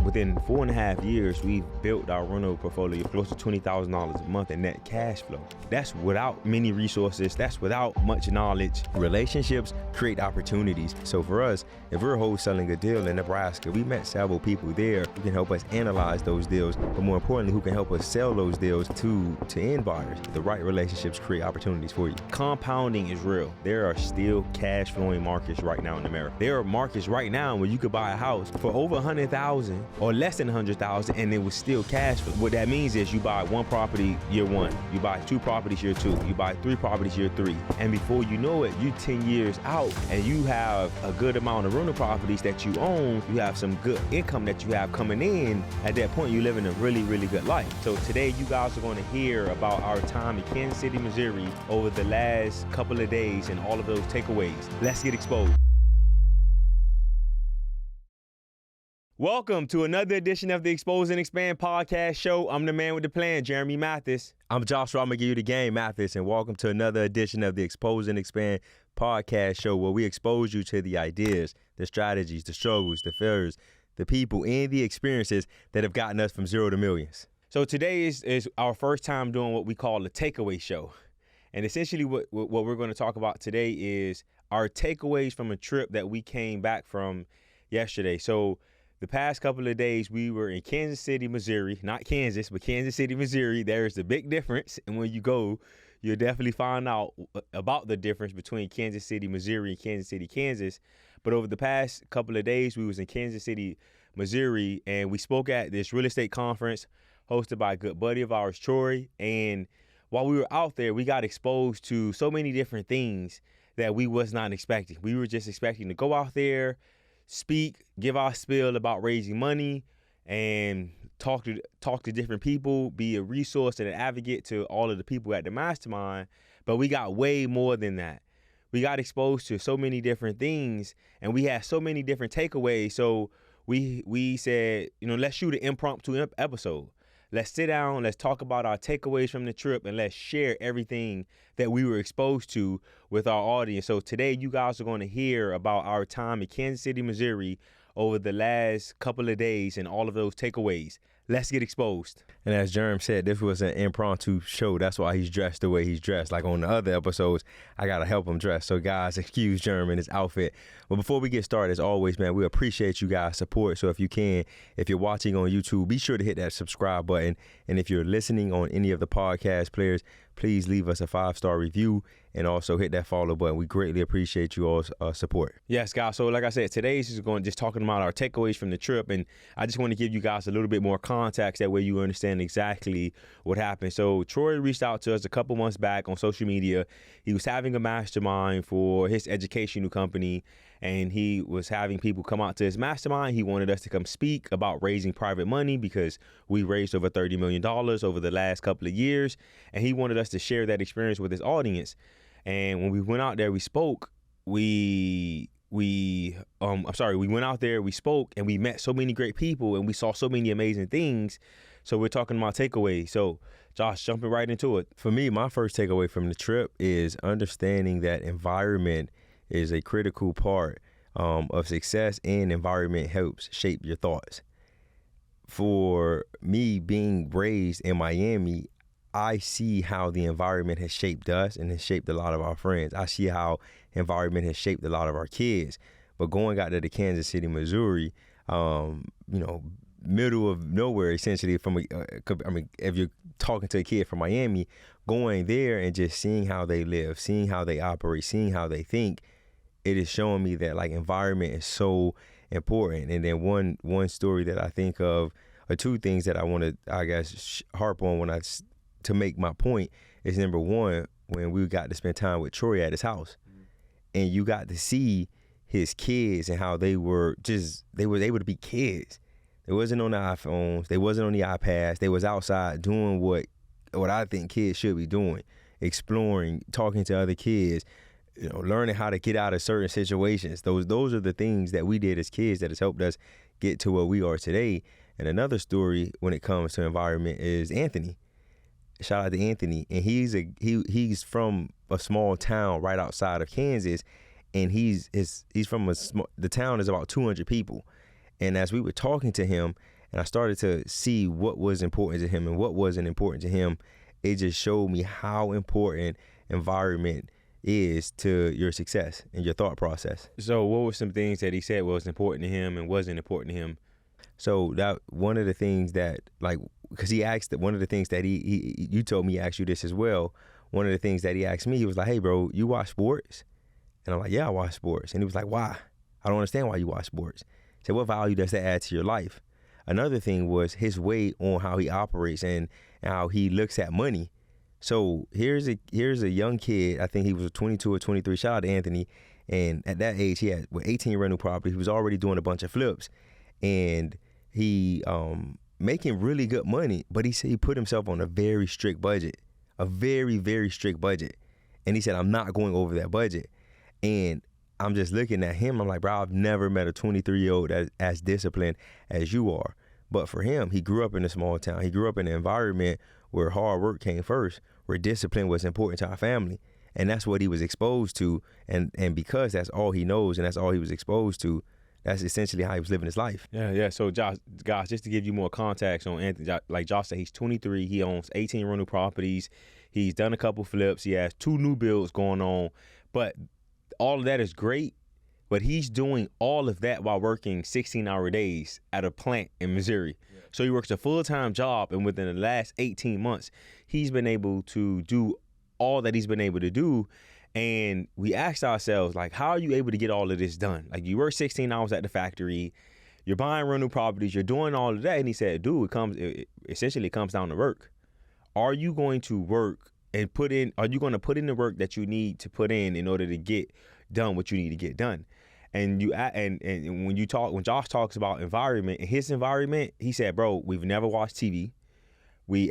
within 4.5 years, we've built our rental portfolio close to $20,000 a month in net cash flow. That's without many resources. That's without much knowledge. Relationships create opportunities. So for us, if we're wholesaling a deal in Nebraska, we met several people there who can help us analyze those deals, but more importantly, who can help us sell those deals to end buyers. The right relationships create opportunities for you. Compounding is real. There are still cash flowing markets right now in America. There are markets right now where you could buy a house for over $100,000 or less than $100,000 and it was still cash flow. What that means is you buy one property year one, you buy 2 properties year 2, you buy 3 properties year 3, and before you know it, you're 10 years out and you have a good amount of rental properties that you own. You have some good income that you have coming in. At that point, you're living a really, really good life. So today, you guys are going to hear about our time in Kansas City, Missouri over the last couple of days and all of those takeaways. Let's get exposed. Welcome to another edition of the Expose and Expand podcast show. I'm the man with the plan, Jeremy Mathis. I'm Joshua. I'm going to give you the game, Mathis, and welcome to another edition of the Expose and Expand podcast show where we expose you to the ideas, the strategies, the struggles, the failures, the people, and the experiences that have gotten us from zero to millions. So today is our first time doing what we call a takeaway show. And essentially what we're going to talk about today is our takeaways from a trip that we came back from yesterday. So the past couple of days, we were in Kansas City, Missouri, not Kansas, but Kansas City, Missouri. There's a big difference. And when you go, you'll definitely find out about the difference between Kansas City, Missouri and Kansas City, Kansas. But over the past couple of days, we was in Kansas City, Missouri, and we spoke at this real estate conference hosted by a good buddy of ours, Troy. And while we were out there, we got exposed to so many different things that we was not expecting. We were just expecting to go out there, speak, give our spiel about raising money, and talk to different people, be a resource and an advocate to all of the people at the mastermind. But we got way more than that. We got exposed to so many different things, and we had so many different takeaways. So we said, let's shoot an impromptu episode. Let's sit down, let's talk about our takeaways from the trip, and let's share everything that we were exposed to with our audience. So today, you guys are going to hear about our time in Kansas City, Missouri over the last couple of days and all of those takeaways. Let's get exposed. And as Jerm said, this was an impromptu show. That's why he's dressed the way he's dressed. Like on the other episodes, I got to help him dress. So guys, excuse Jerm and his outfit. But before we get started, as always, man, we appreciate you guys' support. So if you're watching on YouTube, be sure to hit that subscribe button. And if you're listening on any of the podcast players, please leave us a 5-star review and also hit that follow button. We greatly appreciate you all's support. Yes, guys. So like I said, today's is just talking about our takeaways from the trip. And I just want to give you guys a little bit more context. That way you understand exactly what happened. So Troy reached out to us a couple months back on social media. He was having a mastermind for his educational company, and he was having people come out to his mastermind. He wanted us to come speak about raising private money because we raised over $30 million over the last couple of years. And he wanted us to share that experience with his audience. And when we went out there, we spoke, we went out there, we spoke, and we met so many great people, and we saw so many amazing things. So we're talking about takeaways. So Josh, jumping right into it. For me, my first takeaway from the trip is understanding that environment is a critical part of success, and environment helps shape your thoughts. For me, being raised in Miami, I see how the environment has shaped us and has shaped a lot of our friends. I see how environment has shaped a lot of our kids. But going out to the Kansas City, Missouri, middle of nowhere, essentially, if you're talking to a kid from Miami, going there and just seeing how they live, seeing how they operate, seeing how they think, it is showing me that like environment is so important. And then one story that I think of, or two things that I want to, harp on to make my point is, number one, when we got to spend time with Troy at his house, and you got to see his kids and how they were able to be kids. They wasn't on the iPhones. They wasn't on the iPads. They was outside doing what I think kids should be doing, exploring, talking to other kids, learning how to get out of certain situations. Those are the things that we did as kids that has helped us get to where we are today. And another story when it comes to environment is Anthony. Shout out to Anthony, and he's from a small town right outside of Kansas, and he's from the town is about 200 people, And as we were talking to him, and I started to see what was important to him and what wasn't important to him, it just showed me how important environment is to your success and your thought process. So what were some things that he said was important to him and wasn't important to him? So that one of the things that, like, because he asked that one of the things that you told me he asked you this as well. One of the things that he asked me, he was like, hey, bro, you watch sports? And I'm like, yeah, I watch sports. And he was like, why? I don't understand why you watch sports. I said, what value does that add to your life? Another thing was his way on how he operates and how he looks at money. So here's a young kid. I think he was 22 or 23. Shout out to Anthony. And at that age, he had 18 rental properties. He was already doing a bunch of flips, and he making really good money. But he said he put himself on a very strict budget, a very, very strict budget. And he said, I'm not going over that budget. And I'm just looking at him. I'm like, bro, I've never met a 23-year-old that is as disciplined as you are. But for him, he grew up in a small town. He grew up in an environment where hard work came first, where discipline was important to our family. And that's what he was exposed to. And because that's all he knows and that's all he was exposed to, that's essentially how he was living his life. Yeah. So, Josh, guys, just to give you more context on Anthony, like Josh said, he's 23. He owns 18 rental properties. He's done a couple flips. He has 2 new builds going on. But all of that is great. But he's doing all of that while working 16-hour days at a plant in Missouri. Yeah. So he works a full-time job, and within the last 18 months, he's been able to do all that he's been able to do. And we asked ourselves, like, how are you able to get all of this done? Like, you work 16 hours at the factory, you're buying rental properties, you're doing all of that. And he said, dude, it essentially comes down to work. Are you going to work and are you going to put in the work that you need to put in order to get done what you need to get done? And when Josh talks about environment, in his environment, he said, bro, we've never watched TV.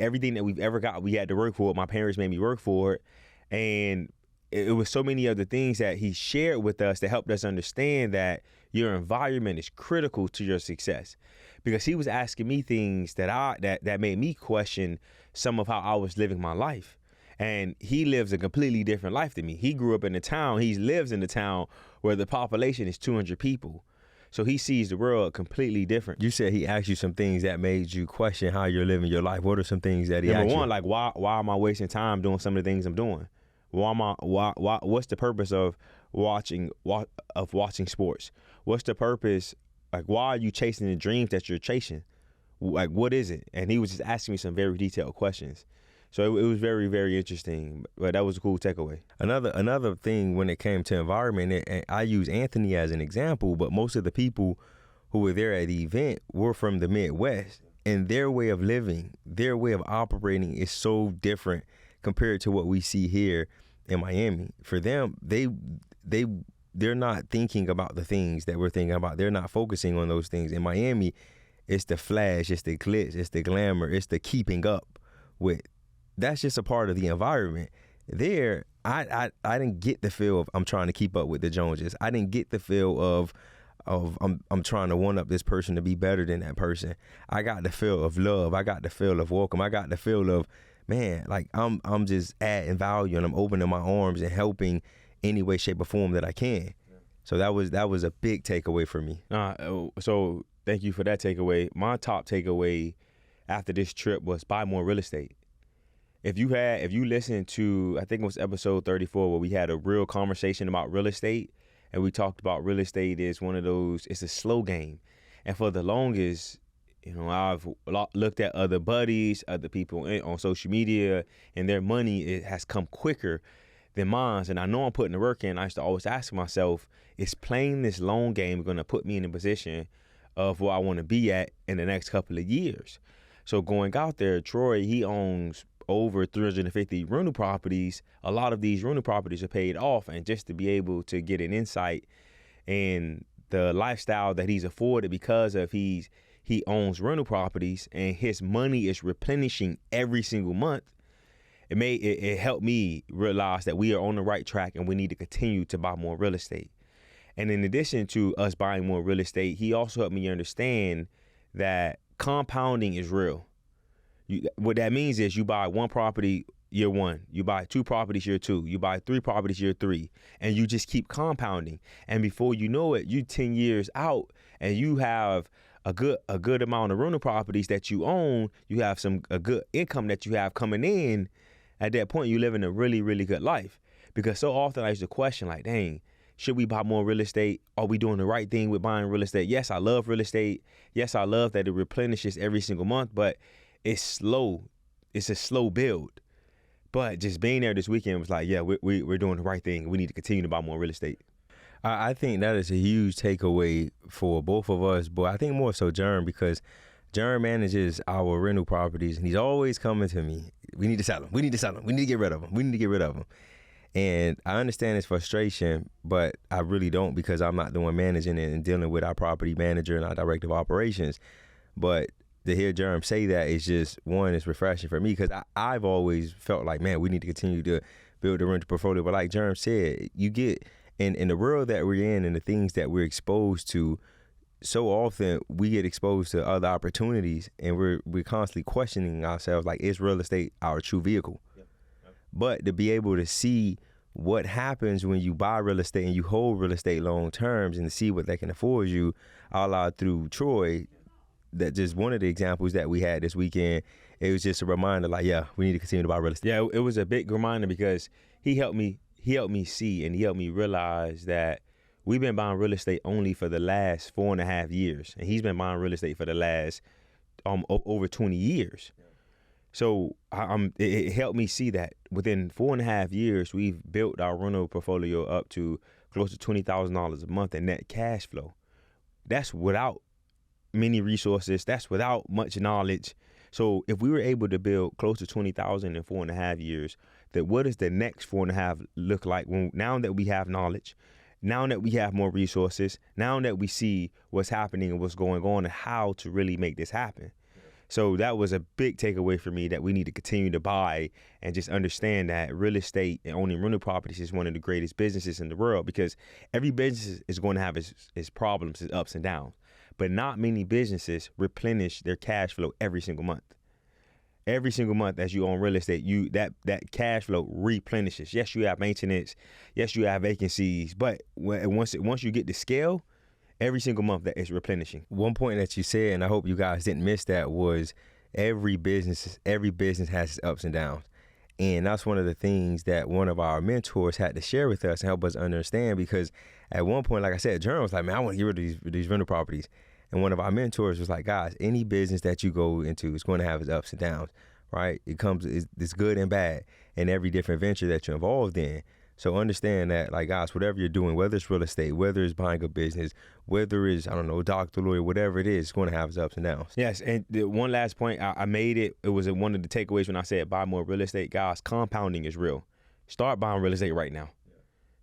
Everything that we've ever got, we had to work for it. My parents made me work for it. And it was so many other things that he shared with us that helped us understand that your environment is critical to your success. Because he was asking me things that made me question some of how I was living my life. And he lives a completely different life than me. He grew up in a town. He lives in a town where the population is 200 people. So he sees the world completely different. You said he asked you some things that made you question how you're living your life. What are some things that he asked you? Number one, like, why am I wasting time doing some of the things I'm doing? What's the purpose of watching sports? What's the purpose? Like, why are you chasing the dreams that you're chasing? Like, what is it? And he was just asking me some very detailed questions. So it was very, very interesting, but that was a cool takeaway. Another thing when it came to environment, and I use Anthony as an example, but most of the people who were there at the event were from the Midwest, and their way of living, their way of operating is so different compared to what we see here in Miami. For them, they're not thinking about the things that we're thinking about. They're not focusing on those things. In Miami, it's the flash, it's the glitz, it's the glamour, it's the keeping up with. That's just a part of the environment. There, I didn't get the feel of I'm trying to keep up with the Joneses. I didn't get the feel of I'm trying to one up this person to be better than that person. I got the feel of love. I got the feel of welcome. I got the feel of, man, like I'm just adding value and I'm opening my arms and helping any way, shape, or form that I can. Yeah. So that was a big takeaway for me. So thank you for that takeaway. My top takeaway after this trip was buy more real estate. If you listened to, I think it was episode 34 where we had a real conversation about real estate, and we talked about real estate is one of those, it's a slow game. And for the longest, I've looked at other buddies, other people on social media, and their money, it has come quicker than mine. And I know I'm putting the work in. I used to always ask myself, is playing this long game going to put me in a position of where I want to be at in the next couple of years? So going out there, Troy, he owns over 350 rental properties. A lot of these rental properties are paid off, and just to be able to get an insight in the lifestyle that he's afforded because of he owns rental properties and his money is replenishing every single month, it helped me realize that we are on the right track and we need to continue to buy more real estate. And in addition to us buying more real estate, he also helped me understand that compounding is real. What that means is you buy one property year 1, you buy 2 properties year 2, you buy 3 properties year 3, and you just keep compounding. And before you know it, you 10 years out and you have a good amount of rental properties that you own. You have a good income that you have coming in. At that point, you living a really, really good life. Because so often I used to question, like, dang, should we buy more real estate? Are we doing the right thing with buying real estate? Yes, I love real estate. Yes, I love that it replenishes every single month, but it's slow. It's a slow build. But just being there this weekend was like, yeah, we're doing the right thing. We need to continue to buy more real estate. I think that is a huge takeaway for both of us, but I think more so Jerm, because Jerm manages our rental properties, and he's always coming to me. We need to sell them. We need to sell them. We need to get rid of them. We need to get rid of them. And I understand his frustration, but I really don't, because I'm not the one managing it and dealing with our property manager and our director of operations. But to hear Jerm say that is just, one, it's refreshing for me, because I've always felt like, man, we need to continue to build the rental portfolio. But like Jerm said, you get in the world that we're in and the things that we're exposed to, so often we get exposed to other opportunities, and we're constantly questioning ourselves, like, is real estate our true vehicle? Yep. But to be able to see what happens when you buy real estate and you hold real estate long terms, and to see what that can afford you, a la through Troy, that just one of the examples that we had this weekend, it was just a reminder, like, yeah, we need to continue to buy real estate. Yeah, it was a big reminder, because he helped me see, and he helped me realize that we've been buying real estate only for the last 4.5 years, and he's been buying real estate for the last over 20 years. Yeah. So it helped me see that within 4.5 years, we've built our rental portfolio up to close to $20,000 a month in net cash flow. That's without many resources. That's without much knowledge. So if we were able to build close to 20,000 in 4.5 years, then what does the next 4.5 look like now that we have knowledge? Now that we have more resources, now that we see what's happening and what's going on and how to really make this happen. So that was a big takeaway for me, that we need to continue to buy and just understand that real estate and owning rental properties is one of the greatest businesses in the world, because every business is going to have its problems, its ups and downs. But not many businesses replenish their cash flow every single month. Every single month as you own real estate, that cash flow replenishes. Yes, you have maintenance. Yes, you have vacancies. But once you get to scale, every single month that is replenishing. One point that you said, and I hope you guys didn't miss that, was every business has its ups and downs. And that's one of the things that one of our mentors had to share with us and help us understand, because at one point, like I said, Jerm was like, man, I want to get rid of these rental properties. And one of our mentors was like, guys, any business that you go into is going to have its ups and downs, right? It's good and bad in every different venture that you're involved in. So understand that, like, guys, whatever you're doing, whether it's real estate, whether it's buying a business, whether it's, I don't know, doctor, lawyer, whatever it is, it's going to have its ups and downs. Yes, and the one last point, I made it was one of the takeaways when I said buy more real estate. Guys, compounding is real. Start buying real estate right now.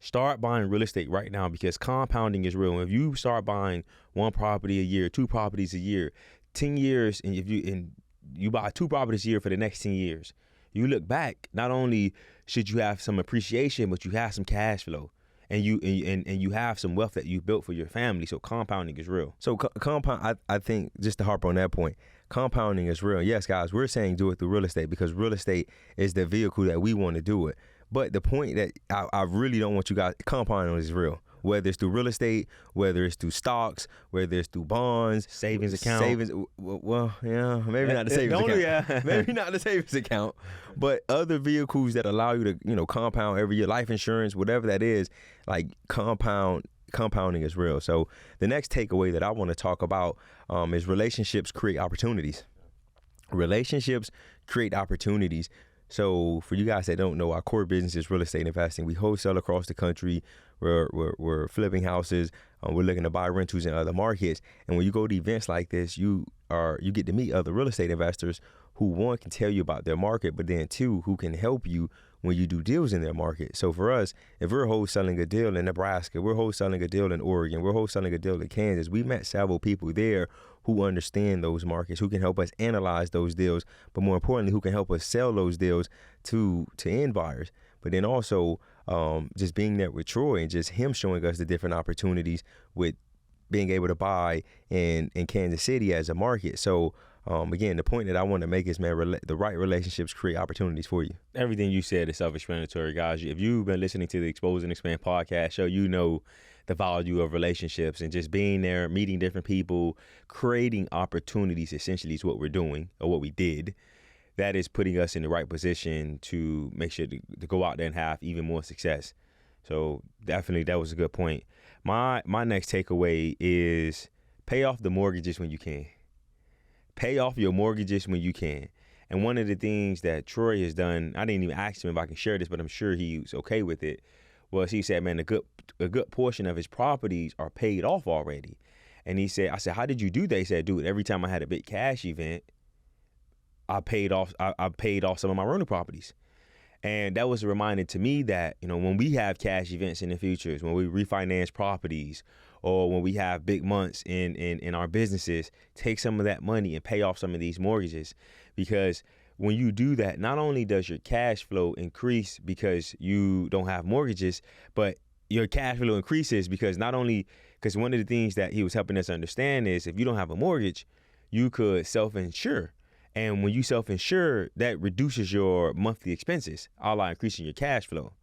Start buying real estate right now, because compounding is real. If you start buying 1 property a year, 2 properties a year, 10 years, and if you buy 2 properties a year for the next 10 years, you look back, not only should you have some appreciation, but you have some cash flow, and you have some wealth that you built for your family. So compounding is real. So compound, I think, just to harp on that point, compounding is real. Yes, guys, we're saying do it through real estate, because real estate is the vehicle that we want to do it. But the point that I really don't want you guys, compounding is real. Whether it's through real estate, whether it's through stocks, whether it's through bonds, savings account. Well, yeah, maybe not the savings account. Yeah. Maybe not the savings account, but other vehicles that allow you to, compound every year, life insurance, whatever that is, like compounding is real. So the next takeaway that I want to talk about is relationships create opportunities. Relationships create opportunities. So for you guys that don't know, our core business is real estate investing. We wholesale across the country. We're flipping houses. We're looking to buy rentals in other markets. And when you go to events like this, you get to meet other real estate investors who, one, can tell you about their market, but then two, who can help you when you do deals in their market. So for us, if we're wholesaling a deal in Nebraska, we're wholesaling a deal in Oregon, we're wholesaling a deal in Kansas, we met several people there who understand those markets, who can help us analyze those deals, but more importantly, who can help us sell those deals to end buyers. But then also just being there with Troy and just him showing us the different opportunities with being able to buy in Kansas City as a market. So again, the point that I want to make is, man, the right relationships create opportunities for you. Everything you said is self-explanatory, guys. If you've been listening to the Expose and Expand podcast show, you know the value of relationships and just being there, meeting different people, creating opportunities essentially is what we're doing, or what we did. That is putting us in the right position to make sure to go out there and have even more success. So definitely that was a good point. My next takeaway is pay off the mortgages when you can. Pay off your mortgages when you can. And one of the things that Troy has done, I didn't even ask him if I can share this, but I'm sure he was okay with it, was he said, man, a good portion of his properties are paid off already. And I said, how did you do that? He said, dude, every time I had a big cash event, I paid off some of my rental properties. And that was a reminder to me that, when we have cash events in the future, when we refinance properties, or when we have big months in our businesses, take some of that money and pay off some of these mortgages. Because when you do that, not only does your cash flow increase because you don't have mortgages, but your cash flow increases because one of the things that he was helping us understand is if you don't have a mortgage, you could self-insure. And when you self-insure, that reduces your monthly expenses, all while increasing your cash flow.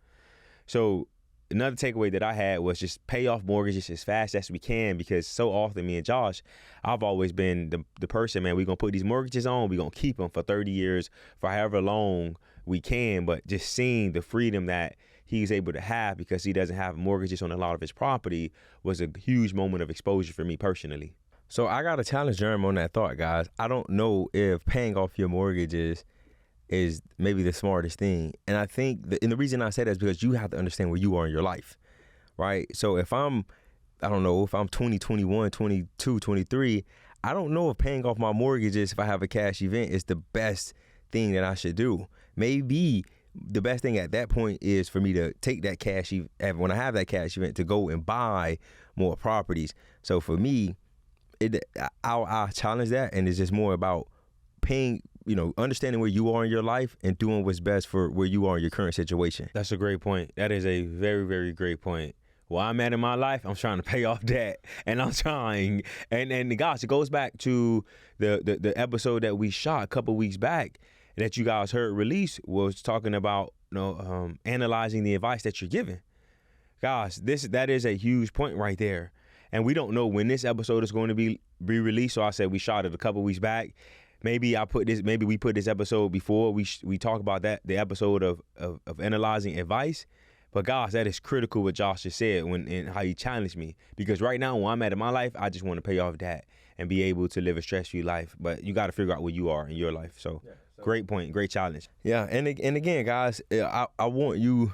So another takeaway that I had was just pay off mortgages as fast as we can, because so often, me and Josh, I've always been the person, man, we're going to put these mortgages on, we're going to keep them for 30 years, for however long we can. But just seeing the freedom that he's able to have because he doesn't have mortgages on a lot of his property was a huge moment of exposure for me personally. So I got to challenge Jeremy on that thought, guys. I don't know if paying off your mortgages is maybe the smartest thing. And I think, and the reason I say that is because you have to understand where you are in your life, right? So if I'm 20, 21, 22, 23, I don't know if paying off my mortgages if I have a cash event is the best thing that I should do. Maybe the best thing at that point is for me to take that cash, when I have that cash event, to go and buy more properties. So for me, I'll challenge that, and it's just more about paying, understanding where you are in your life and doing what's best for where you are in your current situation. That's a great point. That is a very, very great point. Where I'm at in my life, I'm trying to pay off debt, and I'm trying. And gosh, it goes back to the episode that we shot a couple weeks back that you guys heard release, was talking about analyzing the advice that you're giving. Gosh, that is a huge point right there. And we don't know when this episode is going to be released. So I said we shot it a couple weeks back. Maybe we put this episode before we talk about the episode of analyzing advice. But gosh, that is critical what Josh just said and how he challenged me. Because right now, where I'm at in my life, I just want to pay off that and be able to live a stress-free life. But you got to figure out where you are in your life. So great point, great challenge. Yeah, and again, guys, I want you.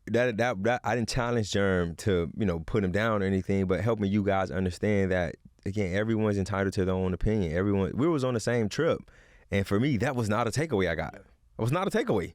That I didn't challenge Jerm to put him down or anything, but helping you guys understand that, again, everyone's entitled to their own opinion. We was on the same trip, and for me, that was not a takeaway I got. It was not a takeaway,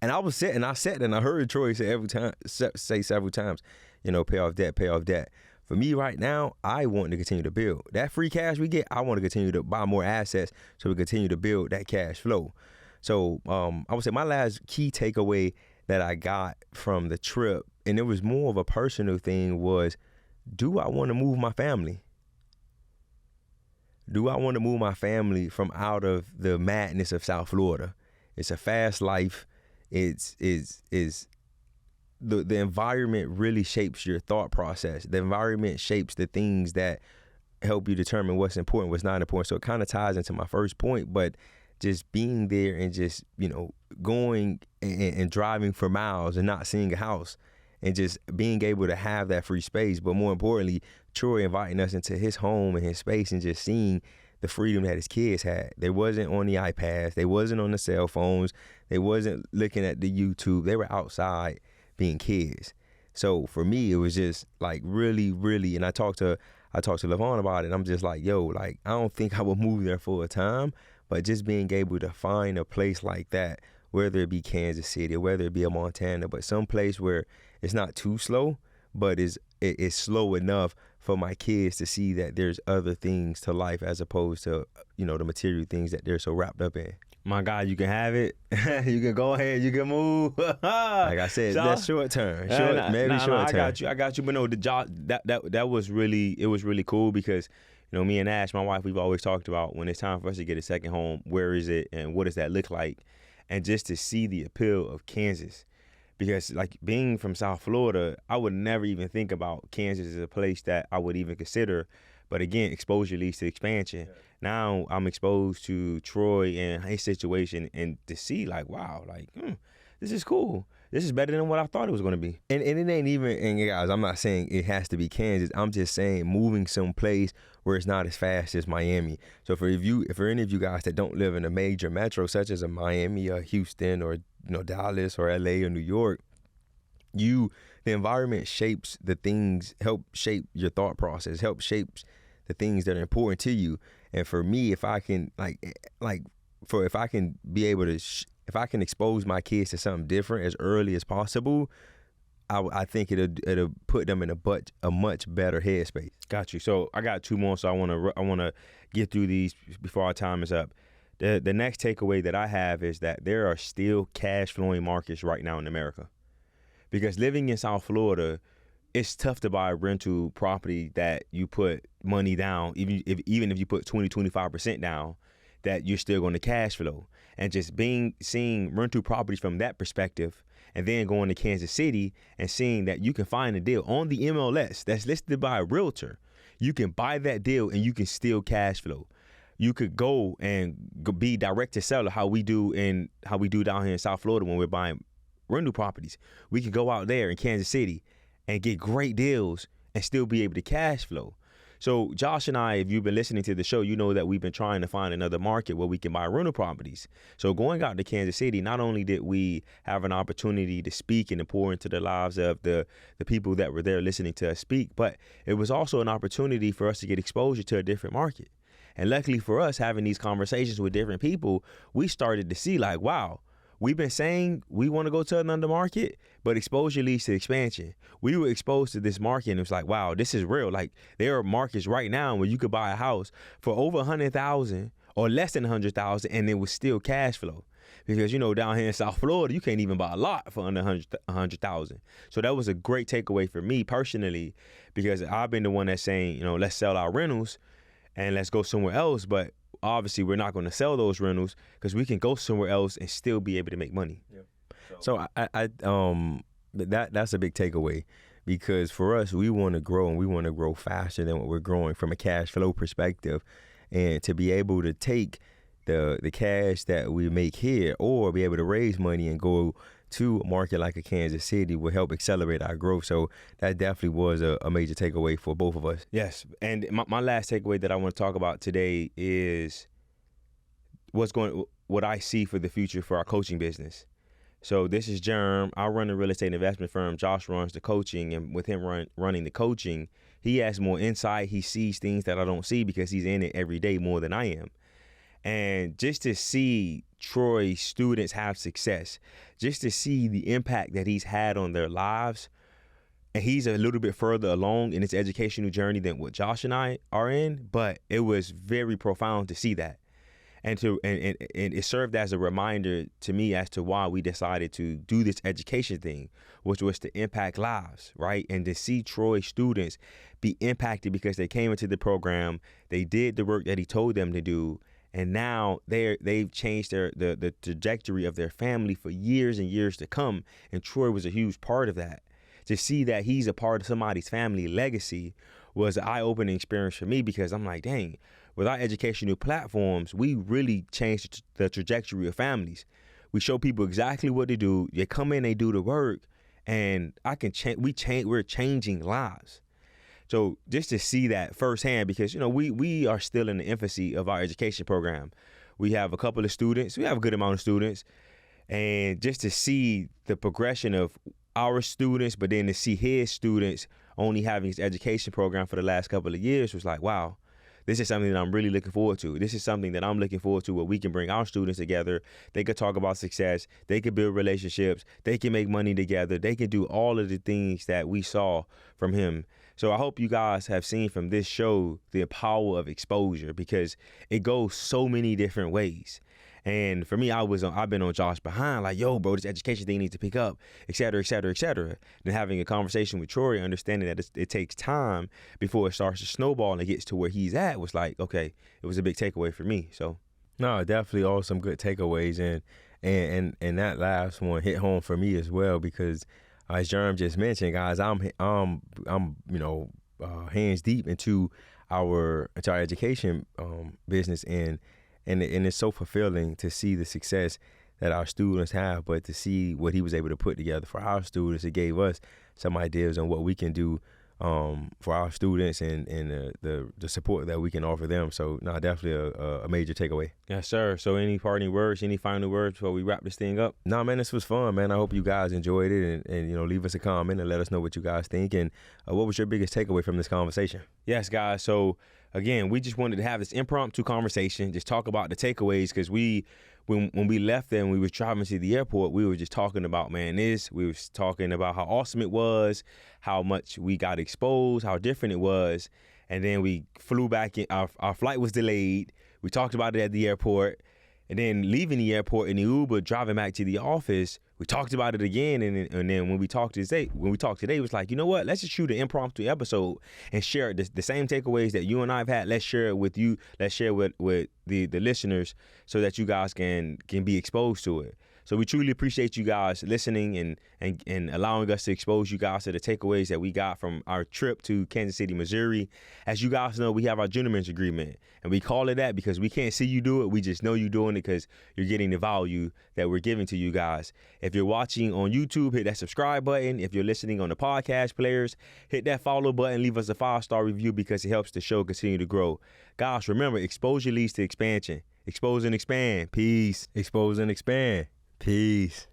and I sat and I heard Troy say several times, pay off debt. For me right now, I want to continue to build that free cash we get. I want to continue to buy more assets so we continue to build that cash flow. So I would say my last key takeaway that I got from the trip, and it was more of a personal thing, was, do I want to move my family? Do I want to move my family from out of the madness of South Florida? It's a fast life. The environment really shapes your thought process. The environment shapes the things that help you determine what's important, what's not important. So it kind of ties into my first point, but just being there and just, going and driving for miles and not seeing a house and just being able to have that free space. But more importantly, Troy inviting us into his home and his space and just seeing the freedom that his kids had. They wasn't on the iPads. They wasn't on the cell phones. They wasn't looking at the YouTube. They were outside being kids. So for me, it was just like really, really, and I talked to LaVon about it, and I'm just like, I don't think I would move there full time. But just being able to find a place like that, whether it be Kansas City or whether it be a Montana, but some place where it's not too slow, but it's slow enough for my kids to see that there's other things to life as opposed to, the material things that they're so wrapped up in. My God, you can have it. You can go ahead. You can move. Like I said, that's short term. Short term. I got you. But no, the job that was really cool because, me and Ash, my wife, we've always talked about when it's time for us to get a second home, where is it and what does that look like? And just to see the appeal of Kansas. Because like being from South Florida, I would never even think about Kansas as a place that I would even consider. But again, exposure leads to expansion. Yeah. Now I'm exposed to Troy and his situation, and to see like, wow, like this is cool. This is better than what I thought it was going to be. And it ain't even, and guys, I'm not saying it has to be Kansas. I'm just saying moving someplace where it's not as fast as Miami. So for any of you guys that don't live in a major metro such as a Miami or Houston or Dallas or LA or New York, the environment shapes the things, help shape your thought process, help shapes the things that are important to you. And for me, if I can if I can be able to if I can expose my kids to something different as early as possible, I think it'll put them in a much better headspace. Got you. So I got two more, so I want to get through these before our time is up. The next takeaway that I have is that there are still cash flowing markets right now in America, because living in South Florida, it's tough to buy a rental property that you put money down, even if you put 20-25% down, that you're still going to cash flow. And just seeing rental properties from that perspective, and then going to Kansas City and seeing that you can find a deal on the MLS that's listed by a realtor. You can buy that deal and you can still cash flow. You could go and be direct to seller, how we do down here in South Florida when we're buying rental properties. We could go out there in Kansas City and get great deals and still be able to cash flow. So Josh and I, if you've been listening to the show, you know that we've been trying to find another market where we can buy rental properties. So going out to Kansas City, not only did we have an opportunity to speak and to pour into the lives of the people that were there listening to us speak, but it was also an opportunity for us to get exposure to a different market. And luckily for us, having these conversations with different people, we started to see like, wow, we've been saying we want to go to another market, but exposure leads to expansion. We were exposed to this market and it was like, wow, this is real. Like there are markets right now where you could buy a house for over $100,000 or less than $100,000 and it was still cash flow. Because, down here in South Florida, you can't even buy a lot for under $100,000. So that was a great takeaway for me personally, because I've been the one that's saying, let's sell our rentals and let's go somewhere else. But obviously we're not going to sell those rentals because we can go somewhere else and still be able to make money. Yeah. So that's a big takeaway, because for us, we want to grow and we want to grow faster than what we're growing from a cash flow perspective. And to be able to take the cash that we make here or be able to raise money and go to a market like a Kansas City will help accelerate our growth. So that definitely was a major takeaway for both of us. Yes. And my last takeaway that I want to talk about today is what I see for the future for our coaching business. So this is Jerm. I run a real estate investment firm. Josh runs the coaching, and with him running the coaching, he has more insight. He sees things that I don't see because he's in it every day more than I am. And just to see Troy students have success, just to see the impact that he's had on their lives, and he's a little bit further along in his educational journey than what Josh and I are in, but it was very profound to see that. And it served as a reminder to me as to why we decided to do this education thing, which was to impact lives, right? And to see Troy students be impacted because they came into the program, they did the work that he told them to do, and now they've changed the trajectory of their family for years and years to come. And Troy was a huge part of that. To see that he's a part of somebody's family legacy was an eye-opening experience for me, because I'm like, dang, with our educational platforms, we really changed the trajectory of families. We show people exactly what to do. They come in, they do the work, and we're changing lives. So just to see that firsthand, because, we are still in the infancy of our education program. We have a couple of students. We have a good amount of students. And just to see the progression of our students, but then to see his students only having his education program for the last couple of years was like, wow, this is something that I'm really looking forward to. This is something that I'm looking forward to, where we can bring our students together. They could talk about success. They could build relationships. They can make money together. They can do all of the things that we saw from him. So I hope you guys have seen from this show the power of exposure, because it goes so many different ways. And for me, I've been on Josh behind, like, yo, bro, this education thing needs to pick up, et cetera, et cetera, et cetera. Then having a conversation with Troy, understanding that it takes time before it starts to snowball and it gets to where he's at, was like, okay, it was a big takeaway for me. So no, definitely all some good takeaways, and that last one hit home for me as well, because as Jerm just mentioned, guys, I'm hands deep into our education business, and it's so fulfilling to see the success that our students have, but to see what he was able to put together for our students. It gave us some ideas on what we can do for our students, and the support that we can offer them. So no, definitely a major takeaway. Yes, sir. So any parting words, any final words before we wrap this thing up? No, man, this was fun, man. I hope you guys enjoyed it, and leave us a comment and let us know what you guys think, and what was your biggest takeaway from this conversation? Yes, guys. So again, we just wanted to have this impromptu conversation, just talk about the takeaways, because when we left there and we were driving to the airport, we were just talking about, we was talking about how awesome it was, how much we got exposed, how different it was. And then we flew back in, our flight was delayed. We talked about it at the airport. And then leaving the airport in the Uber, driving back to the office, we talked about it again. And then when we talked today, it was like, you know what? Let's just shoot an impromptu episode and share the same takeaways that you and I have had. Let's share it with you. Let's share it with the listeners, so that you guys can be exposed to it. So we truly appreciate you guys listening and allowing us to expose you guys to the takeaways that we got from our trip to Kansas City, Missouri. As you guys know, we have our gentleman's agreement, and we call it that because we can't see you do it. We just know you're doing it because you're getting the value that we're giving to you guys. If you're watching on YouTube, hit that subscribe button. If you're listening on the podcast players, hit that follow button. Leave us a 5-star review because it helps the show continue to grow. Guys, remember, exposure leads to expansion. Expose and expand. Peace. Expose and expand. Peace.